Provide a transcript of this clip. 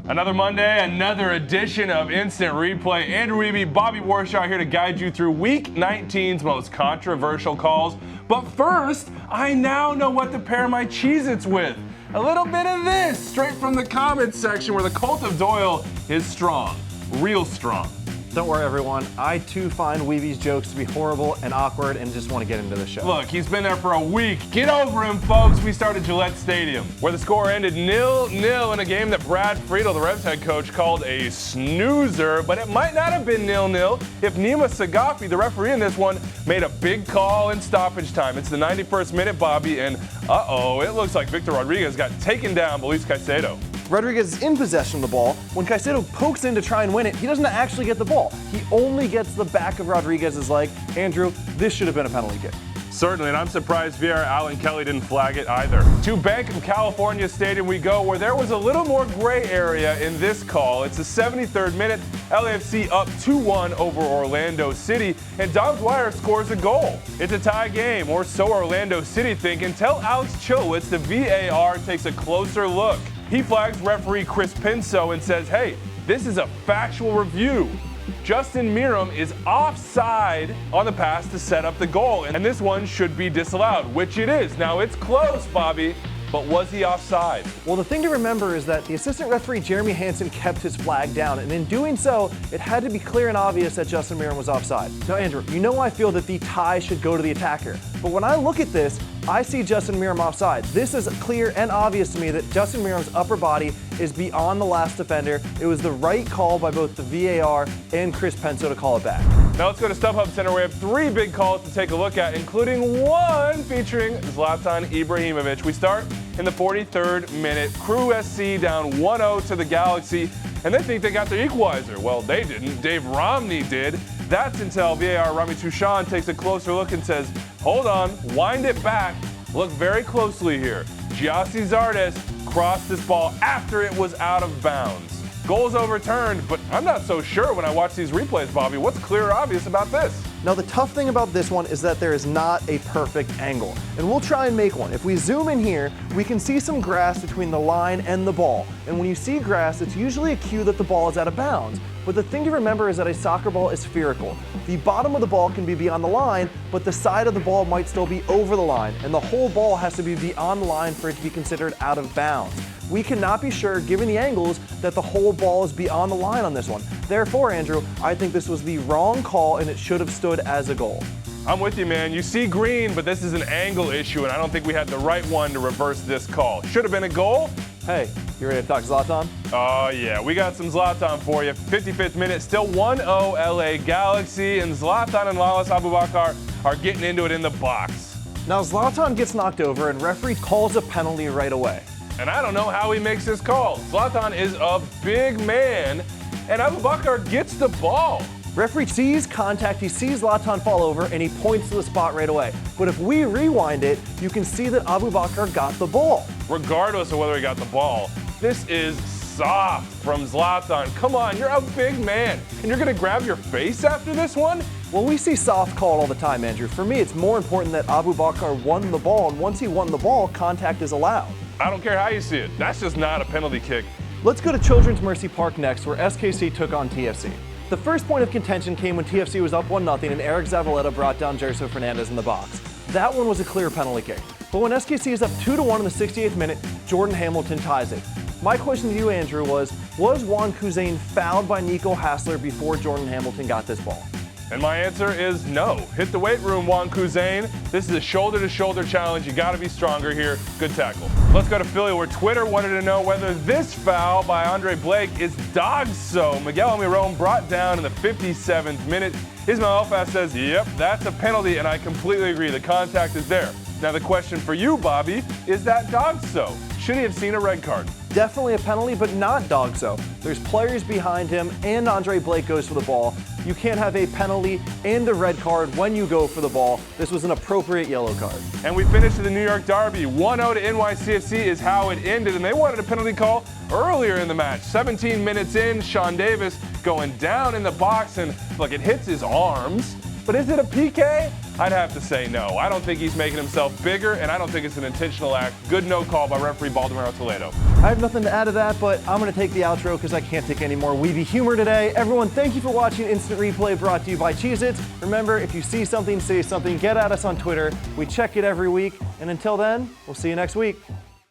Another Monday, another edition of Instant Replay. Andrew Wiebe, Bobby Warshaw here to guide you through Week 19's most controversial calls. But first, I now know what to pair my Cheez-Its with. A little bit of this, straight from the comments section where the cult of Doyle is strong. Real strong. Don't worry, everyone. I, too, find Wiebe's jokes to be horrible and awkward and just want to get into the show. Look, he's been there for a week. Get over him, folks. We started Gillette Stadium, where the score ended 0-0 in a game that Brad Friedel, the Revs head coach, called a snoozer. But it might not have been 0-0 if Nima Sagafi, the referee in this one, made a big call in stoppage time. It's the 91st minute, Bobby, and uh-oh, it looks like Victor Rodriguez got taken down by Luis Caicedo. Rodriguez is in possession of the ball. When Caicedo pokes in to try and win it, he doesn't actually get the ball. He only gets the back of Rodriguez's leg. Andrew, this should have been a penalty kick. Certainly, and I'm surprised VAR Alan Kelly didn't flag it either. To Bank of California Stadium we go, where there was a little more gray area in this call. It's the 73rd minute, LAFC up 2-1 over Orlando City, and Dom Dwyer scores a goal. It's a tie game, or so Orlando City think, until Alex Chilwitz, the VAR, takes a closer look. He flags referee Chris Pinso and says, hey, this is a factual review. Justin Meram is offside on the pass to set up the goal, and this one should be disallowed, which it is. Now, it's close, Bobby, but was he offside? Well, the thing to remember is that the assistant referee, Jeremy Hansen, kept his flag down, and in doing so, it had to be clear and obvious that Justin Meram was offside. Now, Andrew, you know I feel that the tie should go to the attacker, but when I look at this, I see Justin Meram offside. This is clear and obvious to me that Justin Meram's upper body is beyond the last defender. It was the right call by both the VAR and Chris Penso to call it back. Now let's go to StubHub Center. We have 3 big calls to take a look at, including one featuring Zlatan Ibrahimovic. We start in the 43rd minute. Crew SC down 1-0 to the Galaxy, and they think they got their equalizer. Well, they didn't. Dave Romney did. That's until VAR Rami Touchon takes a closer look and says, hold on, wind it back. Look very closely here. Giassi Zardes crossed this ball after it was out of bounds. Goal's overturned, but I'm not so sure when I watch these replays, Bobby. What's clear or obvious about this? Now, the tough thing about this one is that there is not a perfect angle, and we'll try and make one. If we zoom in here, we can see some grass between the line and the ball, and when you see grass, it's usually a cue that the ball is out of bounds. But the thing to remember is that a soccer ball is spherical. The bottom of the ball can be beyond the line, but the side of the ball might still be over the line, and the whole ball has to be beyond the line for it to be considered out of bounds. We cannot be sure, given the angles, that the whole ball is beyond the line on this one. Therefore, Andrew, I think this was the wrong call and it should have stood as a goal. I'm with you, man. You see green, but this is an angle issue, and I don't think we had the right one to reverse this call. Should have been a goal. Hey, you ready to talk Zlatan? Oh, yeah. We got some Zlatan for you. 55th minute, still 1-0 LA Galaxy, and Zlatan and Lalas Abubakar are getting into it in the box. Now, Zlatan gets knocked over, and referee calls a penalty right away. And I don't know how he makes this call. Zlatan is a big man, and Abubakar gets the ball. Referee sees contact, he sees Zlatan fall over, and he points to the spot right away. But if we rewind it, you can see that Abubakar got the ball. Regardless of whether he got the ball, this is soft from Zlatan. Come on, you're a big man, and you're gonna grab your face after this one? Well, we see soft called all the time, Andrew. For me, it's more important that Abubakar won the ball, and once he won the ball, contact is allowed. I don't care how you see it. That's just not a penalty kick. Let's go to Children's Mercy Park next, where SKC took on TFC. The first point of contention came when TFC was up 1-0 and Eric Zavaleta brought down Jerso Fernandez in the box. That one was a clear penalty kick. But when SKC is up 2-1 in the 68th minute, Jordan Hamilton ties it. My question to you, Andrew, was Juan Kuzain fouled by Nico Hassler before Jordan Hamilton got this ball? And my answer is no. Hit the weight room, Juan Kuzain. This is a shoulder-to-shoulder challenge. You gotta be stronger here. Good tackle. Let's go to Philly, where Twitter wanted to know whether this foul by Andre Blake is dog-so. Miguel Almiron brought down in the 57th minute. Ismail Elfas says, yep, that's a penalty, and I completely agree. The contact is there. Now the question for you, Bobby, is that dog-so? Should he have seen a red card? Definitely a penalty, but not dog-so. There's players behind him, and Andre Blake goes for the ball. You can't have a penalty and a red card when you go for the ball. This was an appropriate yellow card. And we finished the New York Derby. 1-0 to NYCFC is how it ended, and they wanted a penalty call earlier in the match. 17 minutes in, Sean Davis going down in the box, and look, it hits his arms. But is it a PK? I'd have to say no. I don't think he's making himself bigger, and I don't think it's an intentional act. Good no call by referee Baldomero Toledo. I have nothing to add to that, but I'm going to take the outro because I can't take any more Wiebe humor today. Everyone, thank you for watching Instant Replay, brought to you by Cheez-Its. Remember, if you see something, say something. Get at us on Twitter. We check it every week. And until then, we'll see you next week.